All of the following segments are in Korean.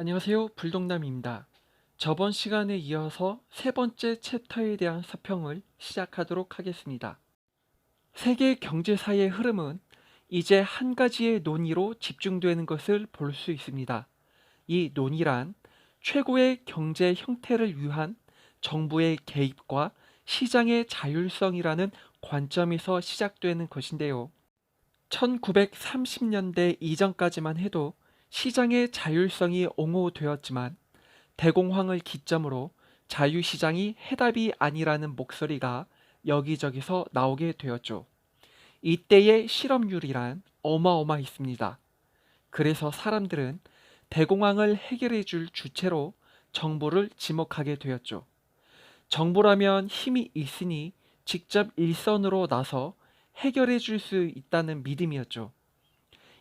안녕하세요. 불독남입니다. 저번 시간에 이어서 세 번째 챕터에 대한 서평을 시작하도록 하겠습니다. 세계 경제사의 흐름은 이제 한 가지의 논의로 집중되는 것을 볼 수 있습니다. 이 논의란 최고의 경제 형태를 위한 정부의 개입과 시장의 자율성이라는 관점에서 시작되는 것인데요. 1930년대 이전까지만 해도 시장의 자율성이 옹호되었지만 대공황을 기점으로 자유시장이 해답이 아니라는 목소리가 여기저기서 나오게 되었죠. 이때의 실업률이란 어마어마했습니다. 그래서 사람들은 대공황을 해결해 줄 주체로 정부를 지목하게 되었죠. 정부라면 힘이 있으니 직접 일선으로 나서 해결해 줄 수 있다는 믿음이었죠.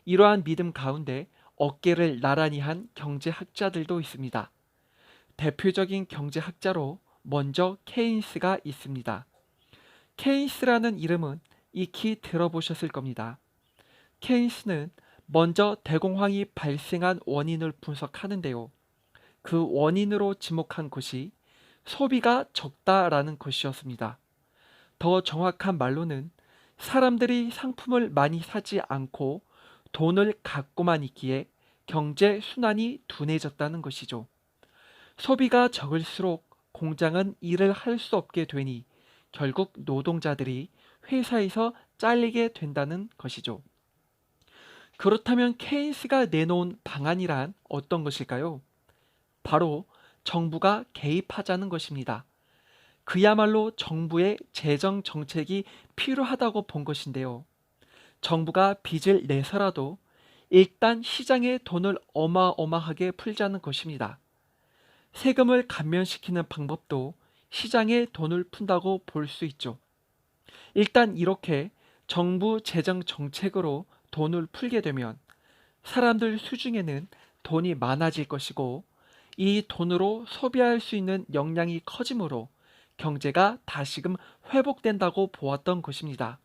이러한 믿음 가운데 어깨를 나란히 한 경제학자들도 있습니다. 대표적인 경제학자로 먼저 케인스가 있습니다. 케인스라는 이름은 익히 들어보셨을 겁니다. 케인스는 먼저 대공황이 발생한 원인을 분석하는데요. 그 원인으로 지목한 것이 소비가 적다라는 것이었습니다. 더 정확한 말로는 사람들이 상품을 많이 사지 않고 돈을 갖고만 있기에 경제 순환이 둔해졌다는 것이죠. 소비가 적을수록 공장은 일을 할 수 없게 되니 결국 노동자들이 회사에서 잘리게 된다는 것이죠. 그렇다면 케인스가 내놓은 방안이란 어떤 것일까요? 바로 정부가 개입하자는 것입니다. 그야말로 정부의 재정 정책이 필요하다고 본 것인데요. 정부가 빚을 내서라도 일단 시장에 돈을 어마어마하게 풀자는 것입니다. 세금을 감면시키는 방법도 시장에 돈을 푼다고 볼 수 있죠. 일단 이렇게 정부 재정 정책으로 돈을 풀게 되면 사람들 수중에는 돈이 많아질 것이고 이 돈으로 소비할 수 있는 역량이 커지므로 경제가 다시금 회복된다고 보았던 것입니다.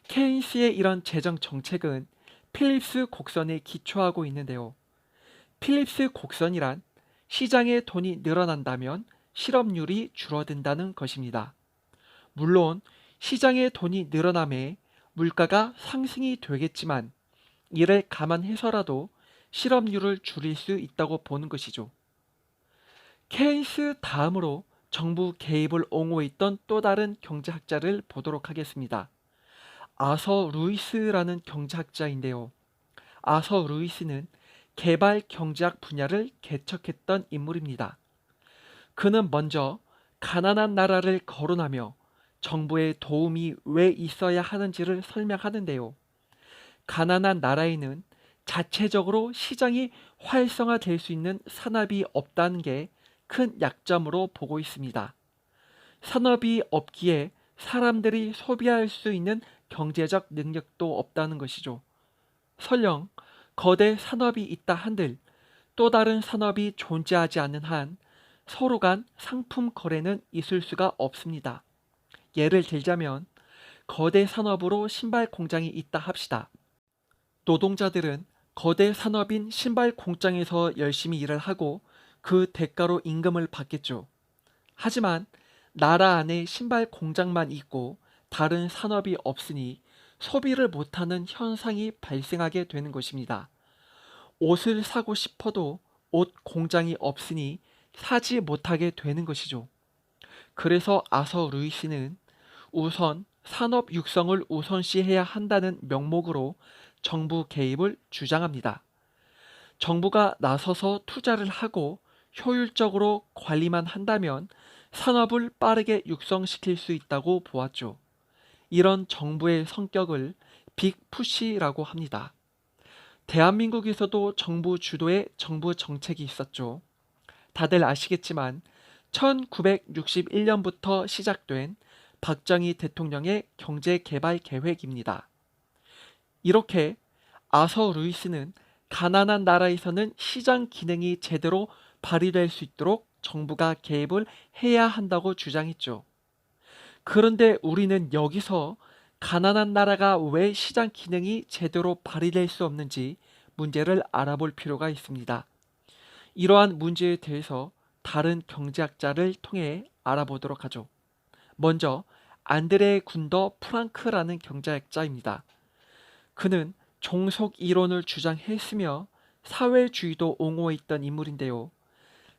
케인스의 이런 재정 정책은 필립스 곡선에 기초하고 있는데요. 필립스 곡선이란 시장의 돈이 늘어난다면 실업률이 줄어든다는 것입니다. 물론 시장의 돈이 늘어남에 물가가 상승이 되겠지만 이를 감안해서라도 실업률을 줄일 수 있다고 보는 것이죠. 케인스 다음으로 정부 개입을 옹호했던 또 다른 경제학자를 보도록 하겠습니다. 아서 루이스라는 경제학자인데요. 아서 루이스는 개발 경제학 분야를 개척했던 인물입니다. 그는 먼저 가난한 나라를 거론하며 정부의 도움이 왜 있어야 하는지를 설명하는데요. 가난한 나라에는 자체적으로 시장이 활성화될 수 있는 산업이 없다는 게 큰 약점으로 보고 있습니다. 산업이 없기에 사람들이 소비할 수 있는 경제적 능력도 없다는 것이죠. 설령 거대 산업이 있다 한들 또 다른 산업이 존재하지 않는 한 서로 간 상품 거래는 있을 수가 없습니다. 예를 들자면 거대 산업으로 신발 공장이 있다 합시다. 노동자들은 거대 산업인 신발 공장에서 열심히 일을 하고 그 대가로 임금을 받겠죠. 하지만 나라 안에 신발 공장만 있고 다른 산업이 없으니 소비를 못하는 현상이 발생하게 되는 것입니다. 옷을 사고 싶어도 옷 공장이 없으니 사지 못하게 되는 것이죠. 그래서 아서 루이스는 우선 산업 육성을 우선시해야 한다는 명목으로 정부 개입을 주장합니다. 정부가 나서서 투자를 하고 효율적으로 관리만 한다면 산업을 빠르게 육성시킬 수 있다고 보았죠. 이런 정부의 성격을 빅푸시라고 합니다. 대한민국에서도 정부 주도의 정부 정책이 있었죠. 다들 아시겠지만 1961년부터 시작된 박정희 대통령의 경제개발 계획입니다. 이렇게 아서 루이스는 가난한 나라에서는 시장 기능이 제대로 발휘될 수 있도록 정부가 개입을 해야 한다고 주장했죠. 그런데 우리는 여기서 가난한 나라가 왜 시장 기능이 제대로 발휘될 수 없는지 문제를 알아볼 필요가 있습니다. 이러한 문제에 대해서 다른 경제학자를 통해 알아보도록 하죠. 먼저 안드레 군더 프랑크라는 경제학자입니다. 그는 종속 이론을 주장했으며 사회주의도 옹호했던 인물인데요.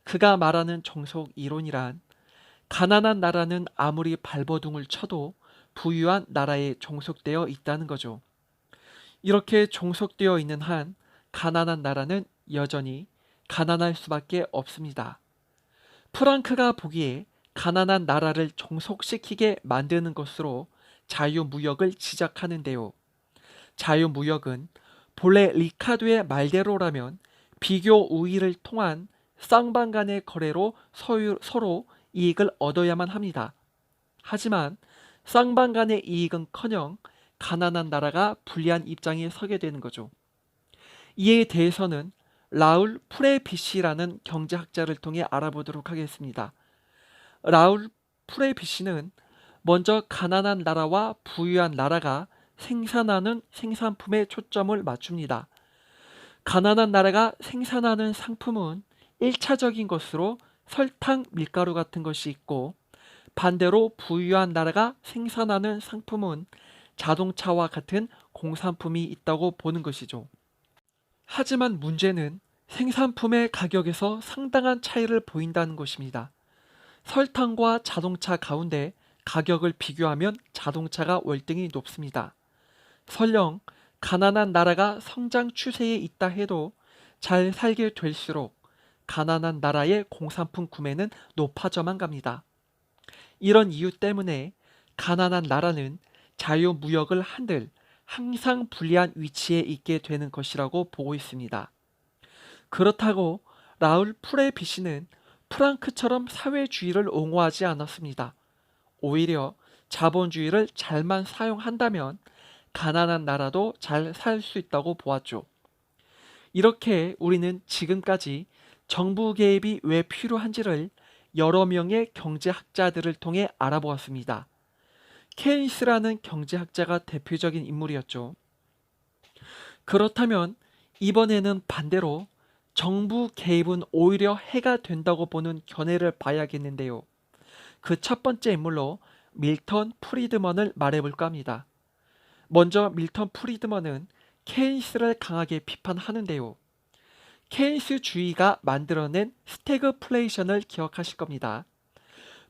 그가 말하는 종속 이론이란 가난한 나라는 아무리 발버둥을 쳐도 부유한 나라에 종속되어 있다는 거죠. 이렇게 종속되어 있는 한 가난한 나라는 여전히 가난할 수밖에 없습니다. 프랑크가 보기에 가난한 나라를 종속시키게 만드는 것으로 자유무역을 지적하는데요. 자유무역은 본래 리카두의 말대로라면 비교 우위를 통한 쌍방 간의 거래로 서로 이익을 얻어야만 합니다. 하지만 쌍방 간의 이익은커녕 가난한 나라가 불리한 입장에 서게 되는 거죠. 이에 대해서는 라울 프레비시라는 경제학자를 통해 알아보도록 하겠습니다. 라울 프레비시는 먼저 가난한 나라와 부유한 나라가 생산하는 생산품에 초점을 맞춥니다. 가난한 나라가 생산하는 상품은 1차적인 것으로 설탕, 밀가루 같은 것이 있고, 반대로 부유한 나라가 생산하는 상품은 자동차와 같은 공산품이 있다고 보는 것이죠. 하지만 문제는 생산품의 가격에서 상당한 차이를 보인다는 것입니다. 설탕과 자동차 가운데 가격을 비교하면 자동차가 월등히 높습니다. 설령 가난한 나라가 성장 추세에 있다 해도 잘 살게 될수록 가난한 나라의 공산품 구매는 높아져만 갑니다. 이런 이유 때문에 가난한 나라는 자유무역을 한들 항상 불리한 위치에 있게 되는 것이라고 보고 있습니다. 그렇다고 라울 프레비시는 프랑크처럼 사회주의를 옹호하지 않았습니다. 오히려 자본주의를 잘만 사용한다면 가난한 나라도 잘 살 수 있다고 보았죠. 이렇게 우리는 지금까지 정부 개입이 왜 필요한지를 여러 명의 경제학자들을 통해 알아보았습니다. 케인스라는 경제학자가 대표적인 인물이었죠. 그렇다면 이번에는 반대로 정부 개입은 오히려 해가 된다고 보는 견해를 봐야겠는데요. 그 첫 번째 인물로 밀턴 프리드먼을 말해볼까 합니다. 먼저 밀턴 프리드먼은 케인스를 강하게 비판하는데요. 케인스주의가 만들어낸 스태그플레이션을 기억하실 겁니다.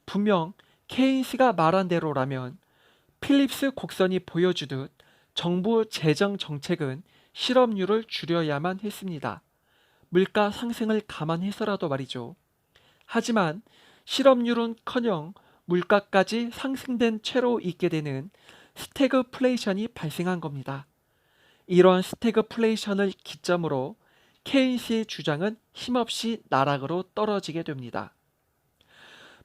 분명 케인스가 말한 대로라면 필립스 곡선이 보여주듯 정부 재정 정책은 실업률을 줄여야만 했습니다. 물가 상승을 감안해서라도 말이죠. 하지만 실업률은커녕 물가까지 상승된 채로 있게 되는 스태그플레이션이 발생한 겁니다. 이러한 스태그플레이션을 기점으로 케인스의 주장은 힘없이 나락으로 떨어지게 됩니다.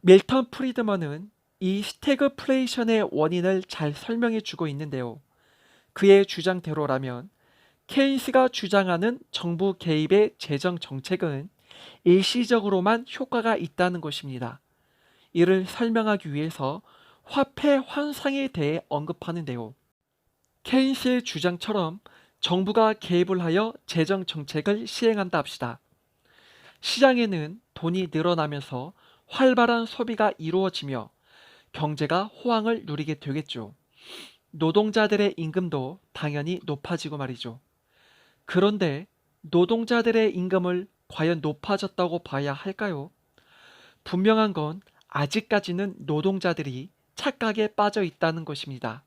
밀턴 프리드먼은 이 스태그플레이션의 원인을 잘 설명해 주고 있는데요. 그의 주장대로라면 케인스가 주장하는 정부 개입의 재정 정책은 일시적으로만 효과가 있다는 것입니다. 이를 설명하기 위해서 화폐 환상에 대해 언급하는데요. 케인스의 주장처럼 정부가 개입을 하여 재정 정책을 시행한다 합시다. 시장에는 돈이 늘어나면서 활발한 소비가 이루어지며 경제가 호황을 누리게 되겠죠. 노동자들의 임금도 당연히 높아지고 말이죠. 그런데 노동자들의 임금을 과연 높아졌다고 봐야 할까요? 분명한 건 아직까지는 노동자들이 착각에 빠져 있다는 것입니다.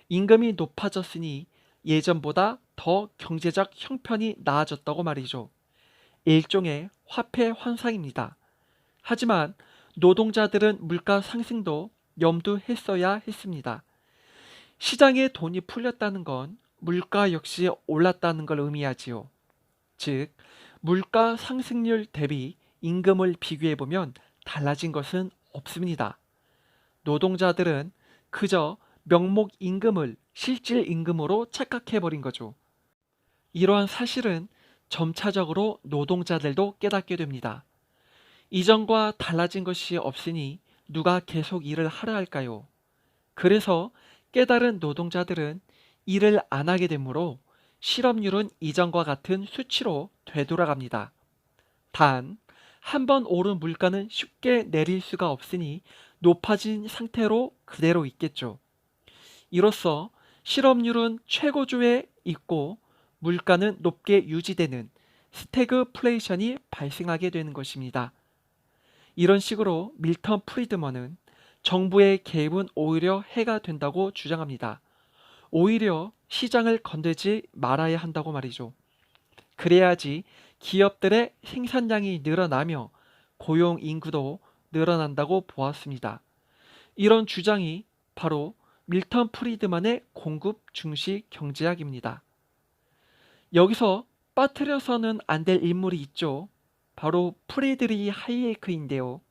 임금이 높아졌으니 예전보다 더 경제적 형편이 나아졌다고 말이죠. 일종의 화폐 환상입니다. 하지만 노동자들은 물가 상승도 염두했어야 했습니다. 시장에 돈이 풀렸다는 건 물가 역시 올랐다는 걸 의미하지요. 즉, 물가 상승률 대비 임금을 비교해보면 달라진 것은 없습니다. 노동자들은 그저 명목 임금을 실질 임금으로 착각해버린 거죠. 이러한 사실은 점차적으로 노동자들도 깨닫게 됩니다. 이전과 달라진 것이 없으니 누가 계속 일을 하려 할까요? 그래서 깨달은 노동자들은 일을 안 하게 되므로 실업률은 이전과 같은 수치로 되돌아갑니다. 단, 한 번 오른 물가는 쉽게 내릴 수가 없으니 높아진 상태로 그대로 있겠죠. 이로써 실업률은 최고조에 있고 물가는 높게 유지되는 스태그플레이션이 발생하게 되는 것입니다. 이런 식으로 밀턴 프리드먼은 정부의 개입은 오히려 해가 된다고 주장합니다. 오히려 시장을 건들지 말아야 한다고 말이죠. 그래야지 기업들의 생산량이 늘어나며 고용 인구도 늘어난다고 보았습니다. 이런 주장이 바로 밀턴 프리드만의 공급 중시 경제학입니다. 여기서 빠뜨려서는 안 될 인물이 있죠. 바로 프리드리히 하이에크인데요.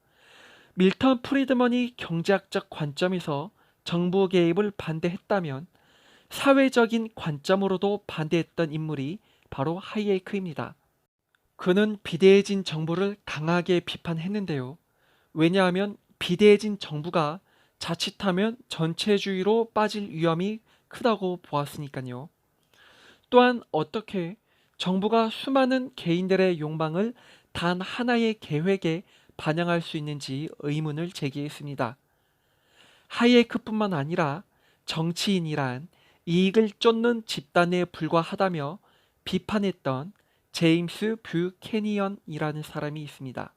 밀턴 프리드먼이 경제학적 관점에서 정부 개입을 반대했다면 사회적인 관점으로도 반대했던 인물이 바로 하이에크입니다. 그는 비대해진 정부를 강하게 비판했는데요. 왜냐하면 비대해진 정부가 자칫하면 전체주의로 빠질 위험이 크다고 보았으니까요. 또한 어떻게 정부가 수많은 개인들의 욕망을 단 하나의 계획에 반영할 수 있는지 의문을 제기했습니다. 하이에크뿐만 아니라 정치인이란 이익을 쫓는 집단에 불과하다며 비판했던 제임스 뷰캐니언이라는 사람이 있습니다.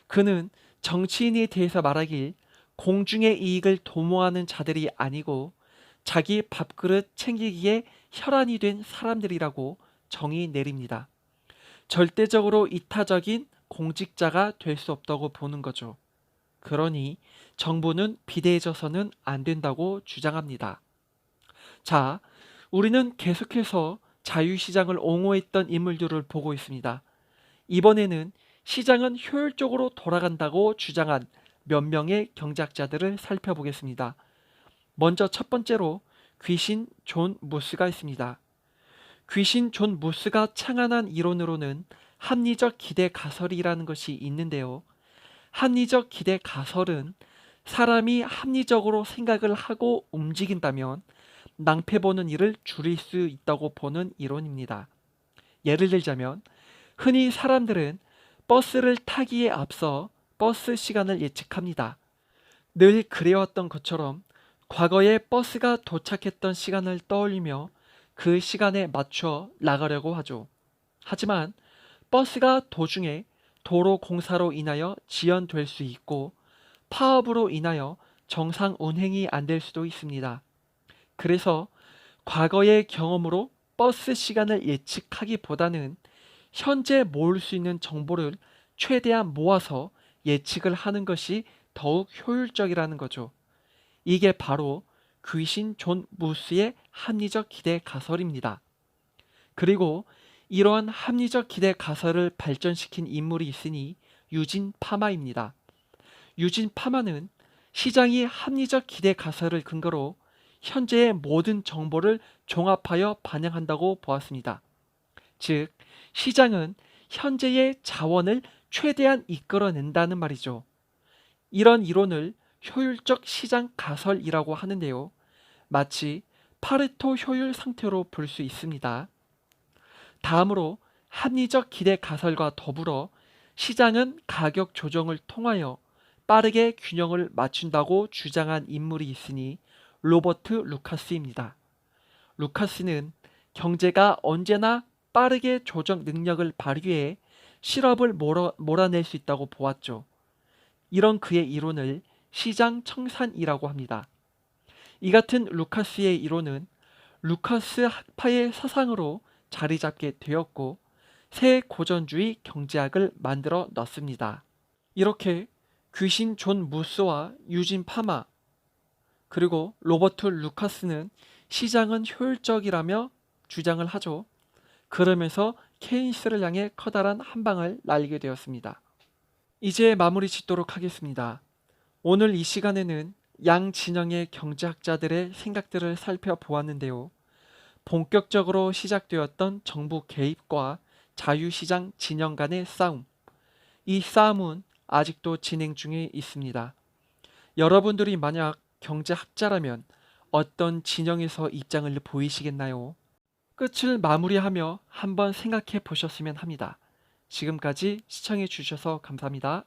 그는 정치인에 대해서 말하길 공중의 이익을 도모하는 자들이 아니고 자기 밥그릇 챙기기에 혈안이 된 사람들이라고 정의 내립니다. 절대적으로 이타적인 공직자가 될 수 없다고 보는 거죠. 그러니 정부는 비대해져서는 안 된다고 주장합니다. 자, 우리는 계속해서 자유시장을 옹호했던 인물들을 보고 있습니다. 이번에는 시장은 효율적으로 돌아간다고 주장한 몇 명의 경제학자들을 살펴보겠습니다. 먼저 첫 번째로 귀신 존 무스가 있습니다. 귀신 존 무스가 창안한 이론으로는 합리적 기대 가설이라는 것이 있는데요. 합리적 기대 가설은 사람이 합리적으로 생각을 하고 움직인다면 낭패 보는 일을 줄일 수 있다고 보는 이론입니다. 예를 들자면 흔히 사람들은 버스를 타기에 앞서 버스 시간을 예측합니다. 늘 그래왔던 것처럼 과거에 버스가 도착했던 시간을 떠올리며 그 시간에 맞춰 나가려고 하죠. 하지만 버스가 도중에 도로 공사로 인하여 지연될 수 있고 파업으로 인하여 정상 운행이 안 될 수도 있습니다. 그래서 과거의 경험으로 버스 시간을 예측하기보다는 현재 모을 수 있는 정보를 최대한 모아서 예측을 하는 것이 더욱 효율적이라는 거죠. 이게 바로 귀신 존 무스의 합리적 기대 가설입니다. 그리고 이러한 합리적 기대 가설을 발전시킨 인물이 있으니 유진 파마입니다. 유진 파마는 시장이 합리적 기대 가설을 근거로 현재의 모든 정보를 종합하여 반영한다고 보았습니다. 즉, 시장은 현재의 자원을 최대한 이끌어낸다는 말이죠. 이런 이론을 효율적 시장 가설이라고 하는데요. 마치 파레토 효율 상태로 볼 수 있습니다. 다음으로 합리적 기대 가설과 더불어 시장은 가격 조정을 통하여 빠르게 균형을 맞춘다고 주장한 인물이 있으니 로버트 루카스입니다. 루카스는 경제가 언제나 빠르게 조정 능력을 발휘해 실업을 몰아낼 수 있다고 보았죠. 이런 그의 이론을 시장 청산이라고 합니다. 이 같은 루카스의 이론은 루카스 학파의 사상으로 자리 잡게 되었고 새 고전주의 경제학을 만들어 놨습니다. 이렇게 귀신 존 무스와 유진 파마 그리고 로버트 루카스는 시장은 효율적이라며 주장을 하죠. 그러면서 케인스를 향해 커다란 한방을 날리게 되었습니다. 이제 마무리 짓도록 하겠습니다. 오늘 이 시간에는 양 진영의 경제학자들의 생각들을 살펴보았는데요. 본격적으로 시작되었던 정부 개입과 자유시장 진영 간의 싸움. 이 싸움은 아직도 진행 중에 있습니다. 여러분들이 만약 경제학자라면 어떤 진영에서 입장을 보이시겠나요? 끝을 마무리하며 한번 생각해 보셨으면 합니다. 지금까지 시청해 주셔서 감사합니다.